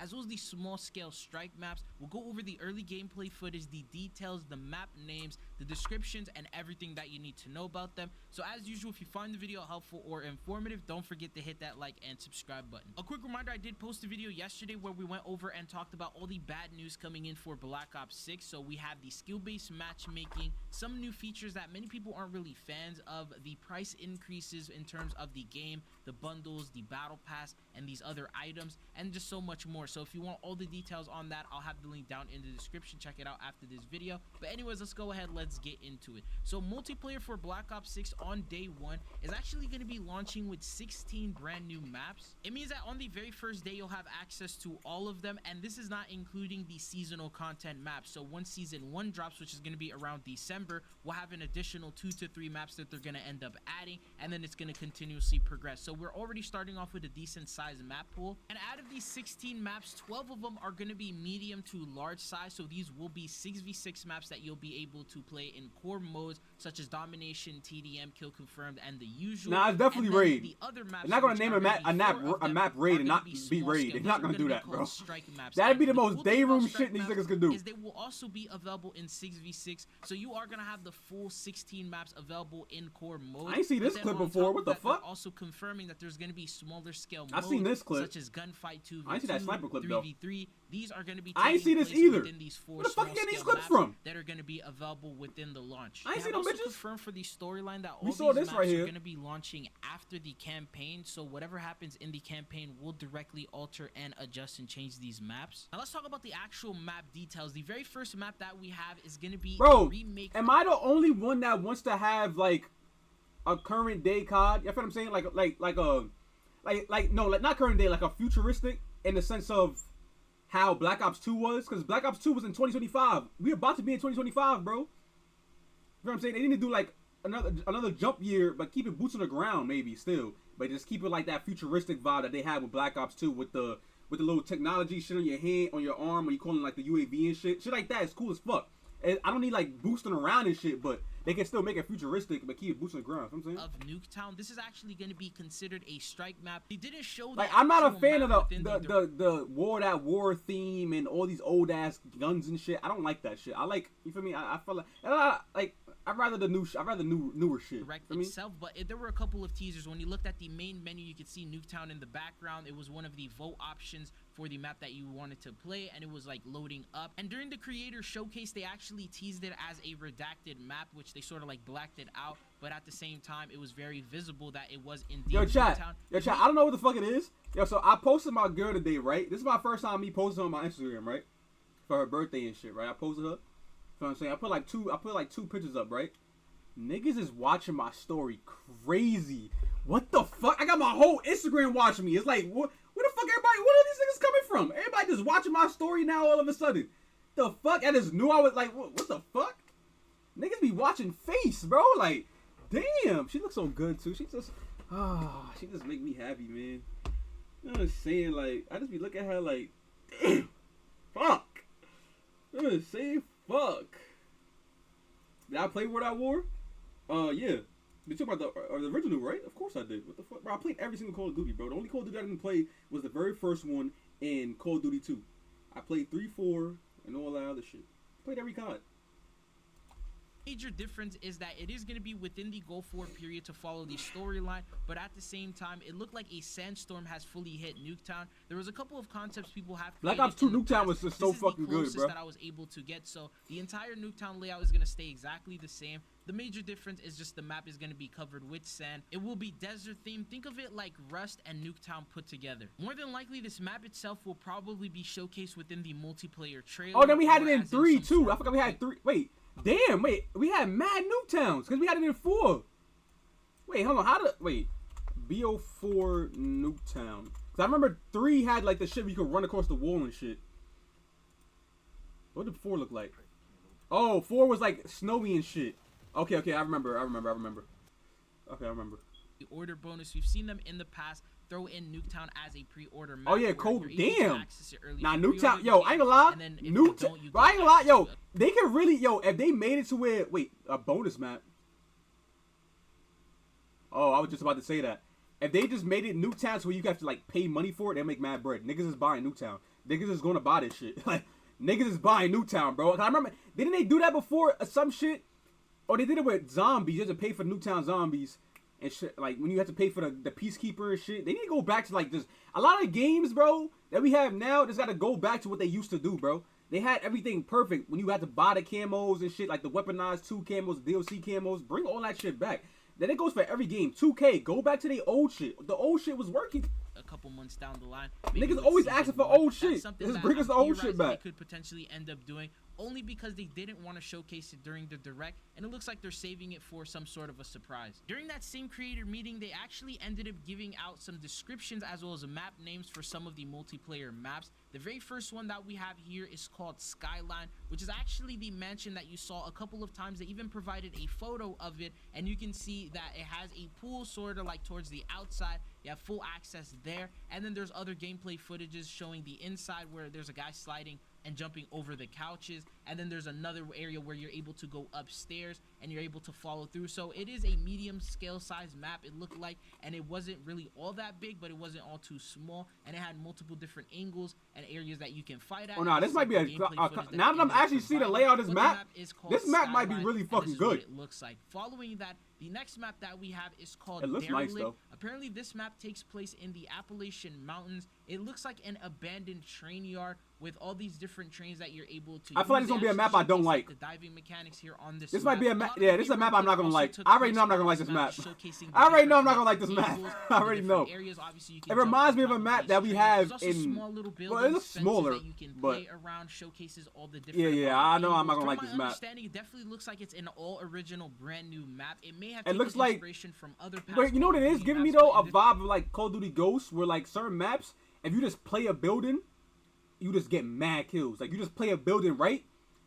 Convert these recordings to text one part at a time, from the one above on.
as well as the small scale strike maps. We'll go over the early gameplay footage, the details, the map names, the descriptions, and everything that you need to know about them. So as usual, if you find the video helpful or informative, don't forget to hit that like and subscribe button. A quick reminder, I did post a video yesterday where we went over and talked about all the bad news coming in for Black Ops 6. So we have the skill-based matchmaking, some new features that many people aren't really fans of, the price increases in terms of the game, the bundles, the battle pass, and these other items, and just so much more. So if you want all the details on that, I'll have the link down in the description. Check it out after this video. But anyways, let's go ahead, let's get into it. So multiplayer for Black Ops 6 on day 1 is actually going to be launching with 16 brand new maps. It means that on the very first day you'll have access to all of them, and this is not including the seasonal content maps. So once season 1 drops, which is going to be around December, we'll have an additional 2 to 3 maps that they're going to end up adding, and then it's going to continuously progress. So we're already starting off with a decent sized map pool, and out of these 16 maps, 12 of them are going to be medium to large size. So these will be 6v6 maps that you'll be able to play in core modes such as domination, TDM, kill confirmed, and the usual. Nah, it's definitely raid. The other maps, they're not gonna name a map raid and not be raid. They're not gonna do that, bro. That'd be the most day room shit these niggas could do. They will also be available in 6v6, so you are gonna have the full 16 maps available in core mode. I ain't seen this clip before. What the fuck? Also confirming that there's gonna be smaller scale modes. I've seen this clip, such as gunfight 2v2, I ain't see that sniper clip though. 3v3. These are going to be I ain't see this either. These 4 where the fuck you getting these clips maps from? That are going to be available within the launch. I ain't see them bitches. Confirmed for the storyline that all we these saw this maps right here. are going to be launching after the campaign. So whatever happens in the campaign will directly alter and adjust and change these maps. Now let's talk about the actual map details. The very first map that we have is going to be a remake. Am I the only one that wants to have like a current day COD? You know what I'm saying? Like not current day, like a futuristic in the sense of how Black Ops 2 was, because Black Ops 2 was in 2025. We're about to be in 2025, bro. You know what I'm saying? They need to do like another jump year, but keep it boots on the ground, maybe still, but just keep it like that futuristic vibe that they had with Black Ops 2 with the little technology shit on your hand, on your arm, when you calling like the UAV and shit like that. It's cool as fuck. And I don't need like boosting around and shit, but they can still make it futuristic, but keep it boosting the ground. You know what I'm saying? Of Nuketown, this is actually going to be considered a strike map. They didn't show like that. I'm not a fan of the war theme and all these old ass guns and shit. I don't like that shit. I like, you feel me? I feel like I'd rather the newer shit. Direct itself, but there were a couple of teasers. When you looked at the main menu, you could see Nuketown in the background. It was one of the vote options for the map that you wanted to play, and it was like loading up. And during the creator showcase, they actually teased it as a redacted map, which they sort of like blacked it out, but at the same time it was very visible that it was indeed chat. Nuketown. I don't know what the fuck it is. So I posted my girl today, right? This is my first time me posting on my Instagram, right? For her birthday and shit, right? I posted her. You know what I'm saying? I put like two pictures up, right? Niggas is watching my story crazy. What the fuck? I got my whole Instagram watching me. It's like, where the fuck everybody, where are these niggas coming from? Everybody just watching my story now all of a sudden. The fuck? I just knew I was like, what the fuck? Niggas be watching face, bro. Like, damn. She looks so good, too. She just make me happy, man. You know what I'm saying? Like, I just be looking at her like, damn. Fuck. You know what I'm saying? Fuck. Did I play World at War? Yeah. You talk about the original, right? Of course I did. What the fuck? Bro, I played every single Call of Duty, bro. The only Call of Duty I didn't play was the very first one in Call of Duty 2. I played 3, 4, and all that other shit. Played every COD. Major difference is that it is going to be within the Gulf War period to follow the storyline, but at the same time, it looked like a sandstorm has fully hit Nuketown. There was a couple of concepts people have. Black Ops 2 Nuketown was just so fucking good, bro. That I was able to get, so the entire Nuketown layout is going to stay exactly the same. The major difference is just the map is going to be covered with sand. It will be desert themed. Think of it like Rust and Nuketown put together. More than likely, this map itself will probably be showcased within the multiplayer trailer. Oh, then we had it in 3 too. I forgot we had 3. Wait. Damn, wait, we had mad Nuketowns because we had it in 4. Wait, hold on, BO4 Nuketown? Because I remember 3 had like the shit where you could run across the wall and shit. What did 4 look like? Oh, 4 was like snowy and shit. Okay, I remember. Okay, I remember. The order bonus, we've seen them in the past. Throw in Nuketown as a pre-order map. Oh yeah, cold. Damn. Nah, Nuketown. Yo, I ain't gonna lie. Nuketown. I ain't gonna lie. Yo, they can really. Yo, if they made it to where. Wait, a bonus map. Oh, I was just about to say that. If they just made it Nuketown to where you have to like pay money for it, they'll make mad bread. Niggas is buying Nuketown. niggas is gonna buy this shit. Like, niggas is buying Newtown, bro. I remember, didn't they do that before? Some shit, or they did it with zombies. You had to pay for Newtown zombies and shit. Like when you have to pay for the Peacekeeper and shit. They need to go back to like this. A lot of games, bro, that we have now, just gotta go back to what they used to do, bro. They had everything perfect when you had to buy the camos and shit, like the weaponized 2 camos, DLC camos. Bring all that shit back. Then it goes for every game. 2K, go back to the old shit. The old shit was working. A couple months down the line, niggas always asking for old shit. Just bring us the old shit back. They could potentially end up doing only because they didn't want to showcase it during the direct, and it looks like they're saving it for some sort of a surprise. During that same creator meeting, they actually ended up giving out some descriptions as well as map names for some of the multiplayer maps. The very first one that we have here is called Skyline, which is actually the mansion that you saw a couple of times. They even provided a photo of it, and you can see that it has a pool sort of like towards the outside. You have full access there, and then there's other gameplay footages showing the inside where there's a guy sliding and jumping over the couches, and then there's another area where you're able to go upstairs and you're able to follow through. So it is a medium scale size map, it looked like, and it wasn't really all that big, but it wasn't all too small, and it had multiple different angles and areas that you can fight at. Oh no, this might be a now that I'm actually seeing the layout of this map might be really fucking good. It looks like. Following that, the next map that we have is called It looks nice though. Apparently this map takes place in the Appalachian Mountains. It looks like an abandoned train yard with all these different trains that you're able to I feel like it's gonna be a map I don't like. The diving mechanics here on this might be a map. Yeah, this is a map I'm not gonna like. I already know I'm not gonna like this map. I already know I'm not gonna like this map. I already know. It reminds me of a map that we have in. Well, it looks smaller, but around showcases all the different. Yeah, I know I'm not gonna like this map. It definitely looks like it's an all original, brand new map. It may have. It looks like inspiration from other. But you know what it is giving me though? A vibe of like Call of Duty Ghosts, where like certain maps, if you just play a building, you just get mad kills. Like you just play a building right,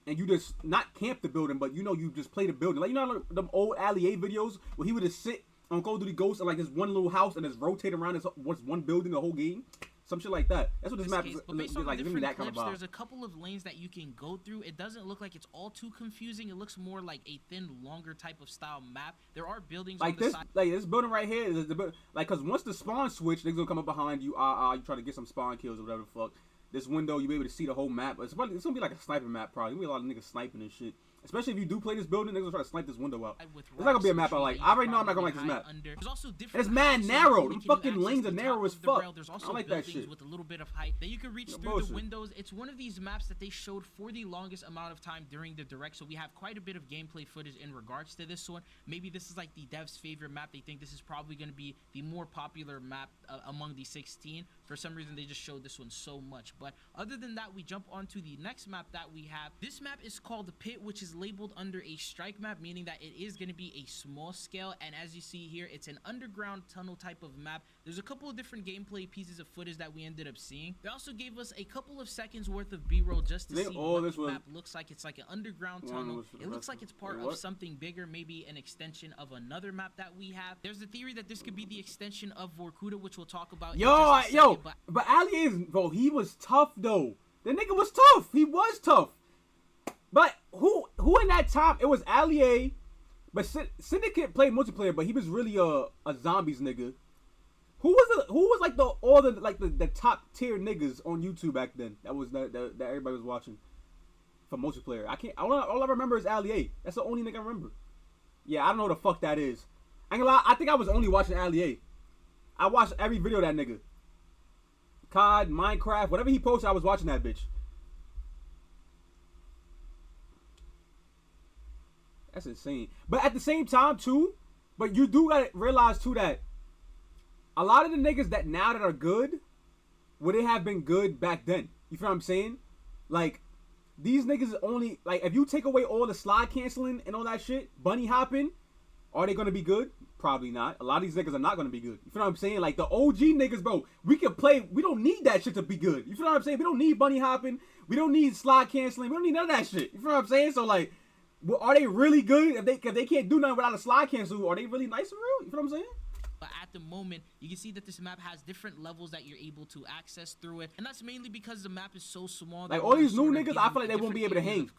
and you just not camp the building, but you know you just play the building. Like you know them old Ali A videos where he would just sit on Call of Duty Ghosts and like this one little house and just rotate around this one building the whole game. Some shit like that. That's what this map is like. Give me that kind of vibe. There's a couple of lanes that you can go through. It doesn't look like it's all too confusing. It looks more like a thin, longer type of style map. There are buildings like on the this, side. like this building right here. Is like, cause once the spawn switch, niggas gonna come up behind you. You try to get some spawn kills or whatever the fuck. This window, you'll be able to see the whole map. It's gonna be like a sniper map, probably. There'll be a lot of niggas sniping and shit. Especially if you do play this building, niggas will try to snipe this window out. It's not gonna be a map I like. I already know I'm not gonna like this map. And it's mad narrow. Them fucking lanes are narrow as fuck. I like that shit. With a little bit of height that you can reach through the windows. It's one of these maps that they showed for the longest amount of time during the direct. So we have quite a bit of gameplay footage in regards to this one. Maybe this is like the devs' favorite map. They think this is probably gonna be the more popular map among the 16. For some reason, they just showed this one so much. But other than that, we jump on to the next map that we have. This map is called The Pit, which is labeled under a strike map, meaning that it is going to be a small scale. And as you see here, it's an underground tunnel type of map. There's a couple of different gameplay pieces of footage that we ended up seeing. They also gave us a couple of seconds worth of B-roll just to see what the map looks like. It's like an underground tunnel. It looks like it's part of something bigger, maybe an extension of another map that we have. There's a theory that this could be the extension of Vorkuta, which we'll talk about. But Ali is, bro, he was tough though. The nigga was tough. He was tough. But who in that time? It was Ali A. But Syndicate played multiplayer, but he was really a zombies nigga. Who was like the top tier niggas on YouTube back then? That everybody was watching for multiplayer. All I remember is Ali A. That's the only nigga I remember. Yeah, I don't know what the fuck that is. I ain't gonna lie, I think I was only watching Ali A. I watched every video of that nigga. COD, Minecraft, whatever he posted, I was watching that bitch. That's insane. But at the same time, too, but you do gotta realize, too, that a lot of the niggas that now that are good, would it have been good back then? You feel what I'm saying? Like, these niggas only, like, if you take away all the slide canceling and all that shit, bunny hopping, are they gonna be good? Probably not. A lot of these niggas are not gonna be good. You feel what I'm saying? Like the OG niggas, bro, we can play. We don't need that shit to be good. You feel what I'm saying? We don't need bunny hopping. We don't need slide canceling. We don't need none of that shit. You feel what I'm saying? So like, are they really good? If they can't do nothing without a slide cancel, are they really nice and real? You feel what I'm saying? But at the moment, you can see that this map has different levels that you're able to access through it, and that's mainly because the map is so small. Like all these new niggas, I feel like they won't be able to hang.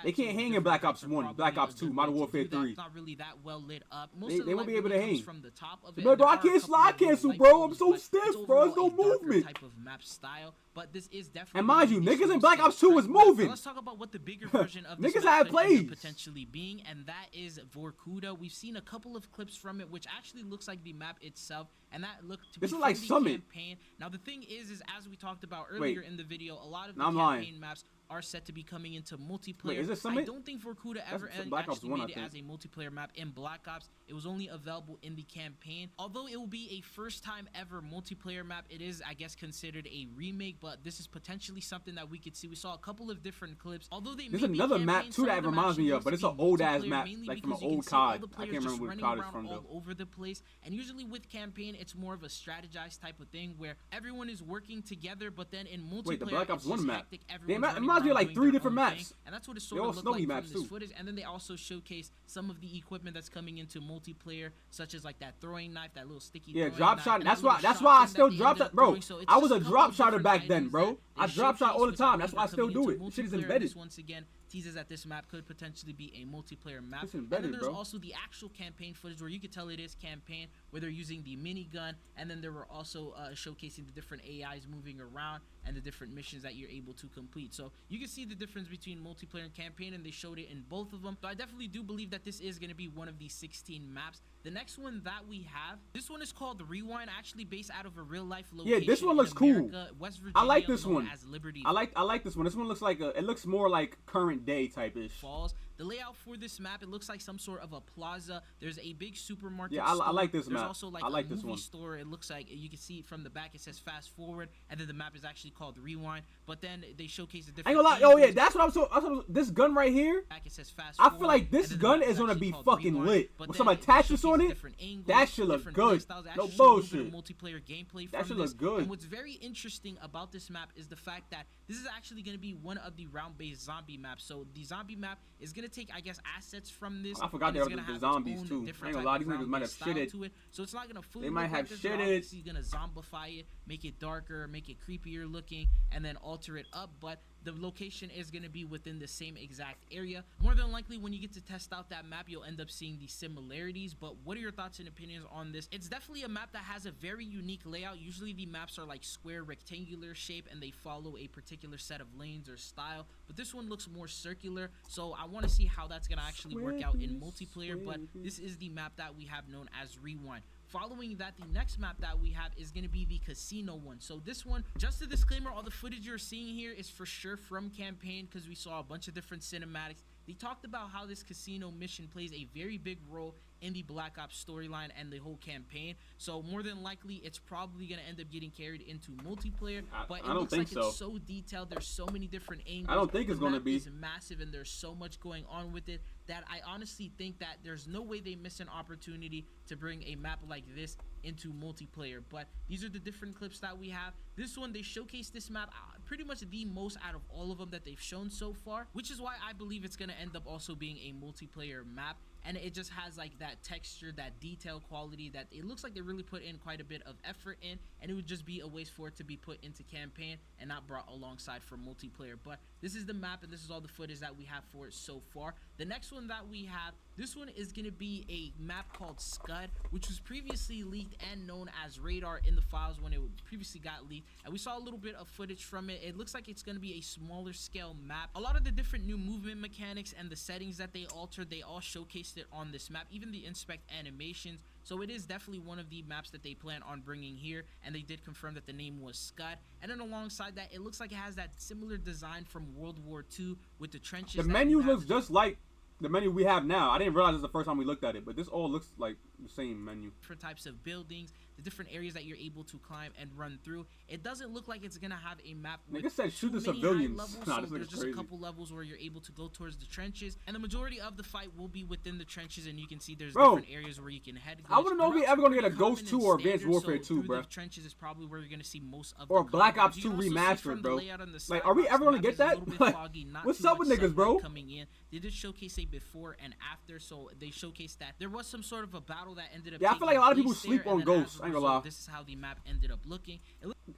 They can't hang in Black Ops 1, Black Ops 2, Modern Warfare 3. It's not really that well lit up. They won't be able to hang. From the top of it, bro, I can't slide cancel, bro. I'm so stiff, bro. There's no movement. Type of map style, but this is definitely. And mind you, niggas in Black Ops 2 was moving. Let's talk about what the bigger version of this niggas map had plays potentially being, and that is Vorkuta. We've seen a couple of clips from it, which actually looks like the map itself, and that looked to be like Summit campaign. Now the thing is as we talked about earlier in the video, a lot of the campaign maps are set to be coming into multiplayer. Wait, is it Summit? I don't think Vorkuta ever actually made it as a multiplayer map in Black Ops. It was only available in the campaign. Although it will be a first time ever multiplayer map, it is, I guess, considered a remake, but this is potentially something that we could see. We saw a couple of different clips. Although there's another map too that reminds me of, but it's an old ass map, like from an old COD. I can't remember what COD is from though. All over the place, and usually with campaign, it's more of a strategized type of thing where everyone is working together, but then in multiplayer, wait, the Black Ops 1 map. It reminds me of like 3 different maps. And that's what it sort of looked like from this footage. And then they also showcase some of the equipment that's coming into multiplayer, such as like that throwing knife, that little sticky drop shot. That's why I still drop shot, bro. I was a drop shotter back then, bro. I drop shot all the time. That's why I still do it. Shit is embedded. Once again, teases that this map could potentially be a multiplayer map. It's embedded, and then there's bro. also the actual campaign footage where you could tell it is campaign, where they're using the minigun, and then they were also showcasing the different AIs moving around and the different missions that you're able to complete. So you can see the difference between multiplayer and campaign, and they showed it in both of them. So I definitely do believe that this is going to be one of these 16 maps. The next one that we have, this one is called Rewind, actually based out of a real life location. Yeah, this one looks cool. West Virginia, I like this one. As Liberty I like this one. This one looks like it looks more like current day type-ish. Falls. The layout for this map, it looks like some sort of a plaza. There's a big supermarket. Yeah, I like this map. There's also like I like a this movie one. store. It looks like you can see it from the back. It says fast forward, and then the map is actually called Rewind. But then they showcase the different. I ain't gonna lie. Oh yeah, that's what I'm so. This gun right here. Back it says fast I forward, feel like this gun is gonna be fucking Rewind, lit with some attachments on it. That shit look good. No bullshit. Multiplayer gameplay. That shit look good. And what's very interesting about this map is the fact that this is actually gonna be one of the round-based zombie maps. So the zombie map is gonna take, I guess, assets from this. I forgot there were the zombies too. I ain't gonna lie, these niggas might have shitted. So it's not gonna fully. They might have shitted. He's gonna zombify it, make it darker, make it creepier looking, and then alter it up. But the location is going to be within the same exact area. More than likely, when you get to test out that map, you'll end up seeing the similarities. But what are your thoughts and opinions on this? It's definitely a map that has a very unique layout. Usually the maps are like square, rectangular shape, and they follow a particular set of lanes or style. But this one looks more circular, so I want to see how that's going to actually work out in multiplayer. But this is the map that we have known as Rewind. Following that, the next map that we have is going to be the casino one. So this one, just a disclaimer, all the footage you're seeing here is for sure from campaign, because we saw a bunch of different cinematics. They talked about how this casino mission plays a very big role in the Black Ops storyline and the whole campaign. So more than likely, it's probably going to end up getting carried into multiplayer. But it looks like it's so detailed. There's so many different angles. I don't think it's going to be. It's massive, and there's so much going on with it that I honestly think that there's no way they miss an opportunity to bring a map like this into multiplayer. But these are the different clips that we have. This one, they showcase this map pretty much the most out of all of them that they've shown so far, which is why I believe it's going to end up also being a multiplayer map. And it just has like that texture, that detail quality that it looks like they really put in quite a bit of effort in, and it would just be a waste for it to be put into campaign and not brought alongside for multiplayer. But this is the map, and this is all the footage that we have for it so far. The next one that we have, this one is going to be a map called Scud, which was previously leaked and known as Radar in the files when it previously got leaked, and we saw a little bit of footage from it. It looks like it's going to be a smaller scale map. A lot of the different new movement mechanics and the settings that they altered, they all showcased it on this map, even the inspect animations. So it is definitely one of the maps that they plan on bringing here, and they did confirm that the name was Scud. And then alongside that, it looks like it has that similar design from World War II with the trenches. The menu looks just like the menu we have now. I didn't realize this the first time we looked at it, but this all looks like the same menu. Different types of buildings, the different areas that you're able to climb and run through. It doesn't look like it's gonna have a map with nigga said shoot the too many civilians. levels, Nah, so this there's looks just crazy. a couple levels where you're able to go towards the trenches, and the majority of the fight will be within the trenches, and you can see there's different areas where you can head. I want to know if we ever gonna get a Ghost 2 or Advanced Warfare 2, bro. The trenches is probably where you're gonna see most of or the Black Ops 2 You can also see remastered, from the bro. layout on the Like, are we skybox, ever the gonna map get is a that? little bit Like, foggy, not what's too up with much niggas, sunlight bro? coming in. They did showcase a before and after, so they showcased that there was some sort of a battle that ended up. Yeah, I feel like a lot of people place sleep there, on and then Ghosts. as I ain't gonna lie. This is how the map ended up looking.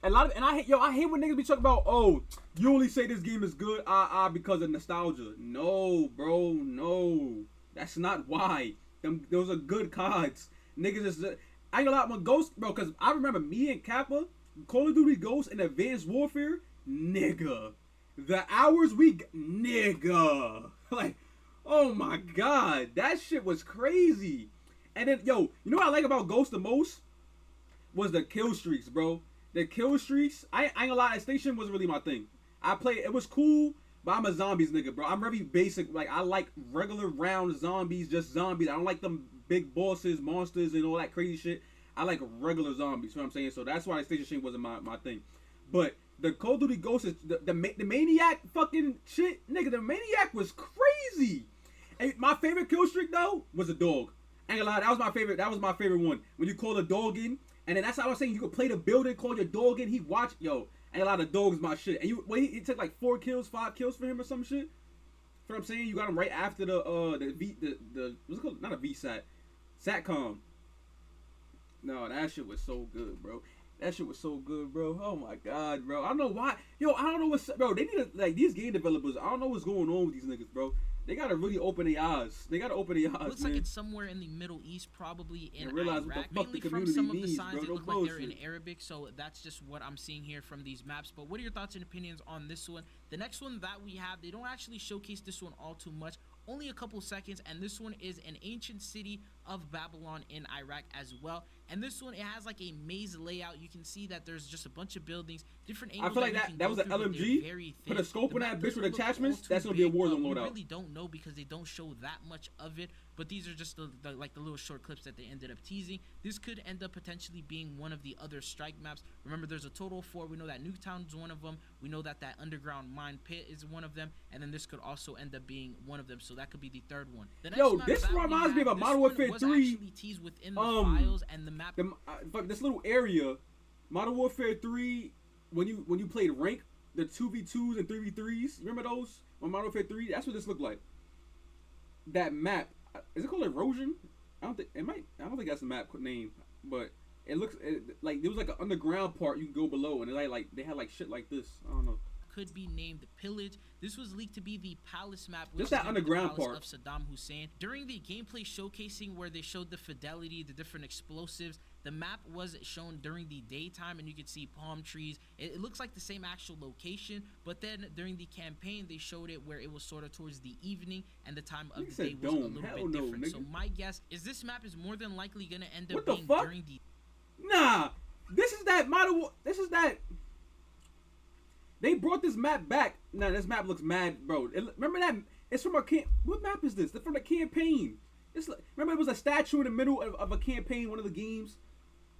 I hate when niggas be talking about, oh, you only say this game is good, because of nostalgia. No, bro, no. That's not why. Those are good cards. Niggas is, I ain't gonna lie, when Ghost, bro, because I remember me and Kappa, Call of Duty Ghost and Advanced Warfare, nigga. The hours nigga. Like, oh my god, that shit was crazy. And then, yo, you know what I like about Ghost the most? Was the kill streaks, bro. The kill streaks, I ain't gonna lie, that station wasn't really my thing. It was cool, but I'm a zombies nigga, bro. I'm very basic. Like, I like regular round zombies, just zombies. I don't like them big bosses, monsters, and all that crazy shit. I like regular zombies, you know what I'm saying? So that's why the station shit wasn't my thing. But the Call of Duty Ghost is, the Maniac fucking shit, nigga, the Maniac was crazy. And my favorite kill streak, though, was a dog. I ain't gonna lie, that was my favorite one. When you call the dog in, and then that's how I was saying, you could play the building, call your dog in, he watch, yo, ain't a lot of dogs my shit. And he took like 4 kills, 5 kills for him or some shit. You know what I'm saying? You got him right after the what's it called? Not a VSAT. SATCOM. No, that shit was so good, bro. That shit was so good, bro. Oh my god, bro. I don't know why. Yo, I don't know what's, bro. They need to, like, these game developers, I don't know what's going on with these niggas, bro. They gotta really open their eyes. Looks like it's somewhere in the Middle East, probably in Iraq. Mainly from some of the signs, it look like they're in Arabic, so that's just what I'm seeing here from these maps. But what are your thoughts and opinions on this one? The next one that we have, they don't actually showcase this one all too much. Only a couple seconds, and this one is an ancient city of Babylon in Iraq as well. And this one, it has like a maze layout. You can see that there's just a bunch of buildings, different angles. I feel like that was an LMG. Put a scope on that bitch with attachments. That's gonna be a Warzone loadout. I really don't know because they don't show that much of it. But these are just the little short clips that they ended up teasing. This could end up potentially being one of the other strike maps. Remember, there's a total of 4. We know that Nuketown is one of them. We know that underground mine pit is one of them. And then this could also end up being one of them. So that could be the third one. The next this reminds me of a Modern Warfare 3. Teased within the files and the map. This little area, Modern Warfare 3, when you played rank, the 2v2s and 3v3s. Remember those on Modern Warfare 3? That's what this looked like. That map. Is it called Erosion? I don't think that's the map name, but it looks like there was like an underground part you can go below, and they had like shit like this. I don't know. Could be named Pillage. This was leaked to be the Palace map, which just that underground part of Saddam Hussein. During the gameplay showcasing where they showed the fidelity, the different explosives, the map was shown during the daytime, and you could see palm trees. It looks like the same actual location, but then during the campaign, they showed it where it was sort of towards the evening, and the time of the day was a little bit different. So my guess is this map is more than likely gonna end up being during the. Nah, this is that. They brought this map back. Nah, this map looks mad, bro. Remember that? It's from a what map is this? It's from the campaign. Remember, it was a statue in the middle of a campaign, one of the games.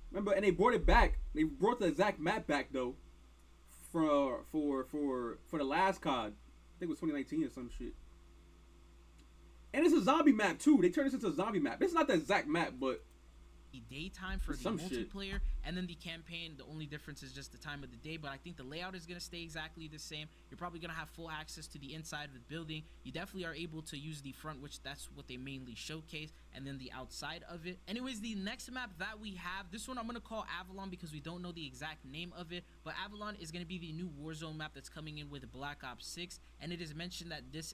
Remember, and they brought it back. They brought the exact map back though. For the last COD, I think it was 2019 or some shit. And it's a zombie map too. They turned this into a zombie map. This is not the exact map, but. The daytime for the multiplayer, and then the campaign, the only difference is just the time of the day, but I think the layout is going to stay exactly the same. You're probably going to have full access to the inside of the building. You definitely are able to use the front, which that's what they mainly showcase, and then the outside of it. Anyways, the next map that we have, this one I'm going to call Avalon because we don't know the exact name of it, but Avalon is going to be the new Warzone map that's coming in with Black Ops 6, and it is mentioned that this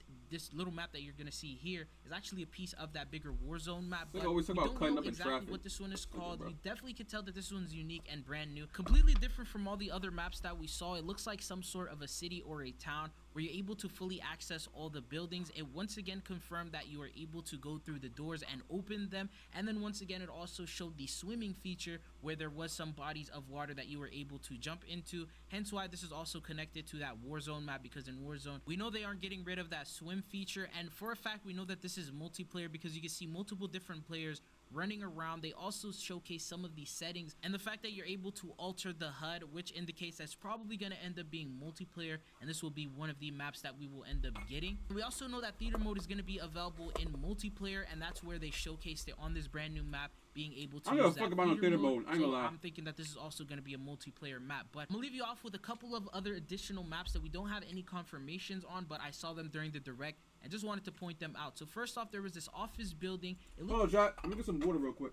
little map that you're going to see here is actually a piece of that bigger Warzone map, but we don't know exactly what this one is called. We definitely can tell that this one's unique and brand new, completely different from all the other maps that we saw. It looks like some sort of a city or a town where you're able to fully access all the buildings. It once again confirmed that you are able to go through the doors and open them, and then once again it also showed the swimming feature where there was some bodies of water that you were able to jump into, hence why this is also connected to that Warzone map, because in Warzone we know they aren't getting rid of that swim feature, and for a fact we know that this is multiplayer because you can see multiple different players running around. They also showcase some of the settings and the fact that you're able to alter the HUD, which indicates that's probably going to end up being multiplayer, and this will be one of the maps that we will end up getting. We also know that theater mode is going to be available in multiplayer, and that's where they showcased it on this brand new map, being able to use that theater mode. I'm thinking that this is also going to be a multiplayer map, but I'm gonna leave you off with a couple of other additional maps that we don't have any confirmations on, but I saw them during the direct and just wanted to point them out. So first off, there was this office building. Oh, Jack, let me get some water real quick.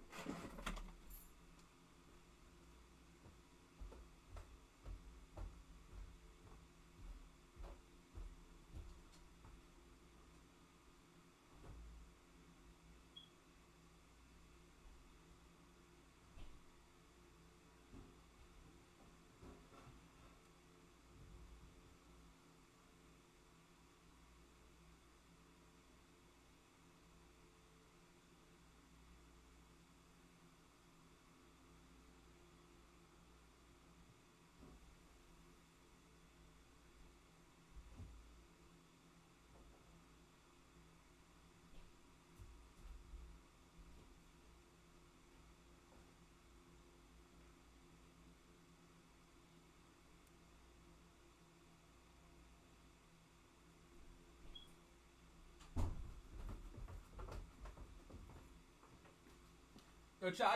Chat,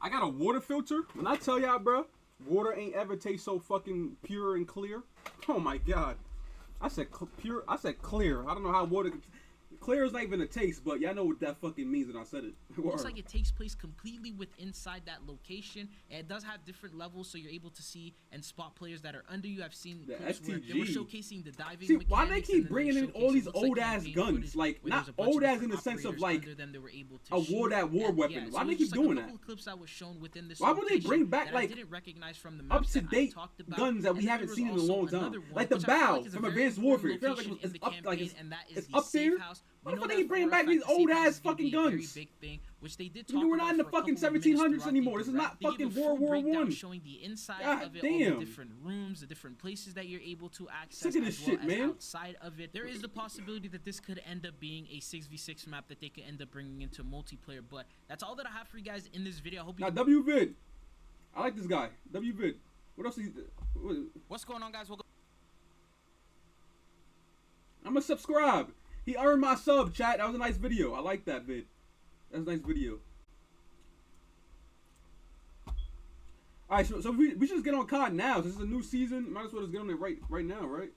I got a water filter. When I tell y'all, bro, water ain't ever taste so fucking pure and clear. Oh my god. I said pure. I said clear. I don't know how water. Clear is not even a taste, but y'all know what that fucking means when I said it. Looks like it takes place completely inside that location, and it does have different levels, so you're able to see and spot players that are under you. I've seen the clips where they were showcasing the diving. See, why they keep bringing in all these old ass guns? Like, not old ass in the sense of like a war weapon. Why do they keep doing that? Clips that was shown within this. Why would they bring back like I didn't recognize from the up to date guns that we haven't seen in a long time? Like the bow from Advanced Warfare. It feels like it's up there. Why the fuck they bringing back these old ass fucking guns? We're not in the fucking 1700s anymore. This is not fucking World War I. Showing the inside of it, all the different rooms, the different places that you're able to access. Sick of this shit, man. Outside of it, there is the possibility that this could end up being a 6v6 map that they could end up bringing into multiplayer. But that's all that I have for you guys in this video. I hope you. Now WVid, I like this guy. WVid. What else? What's going on, guys? I'm gonna subscribe. He earned my sub, chat. That was a nice video. I like that vid. That's a nice video. Alright, so we should just get on COD now. This is a new season. Might as well just get on it right now, right?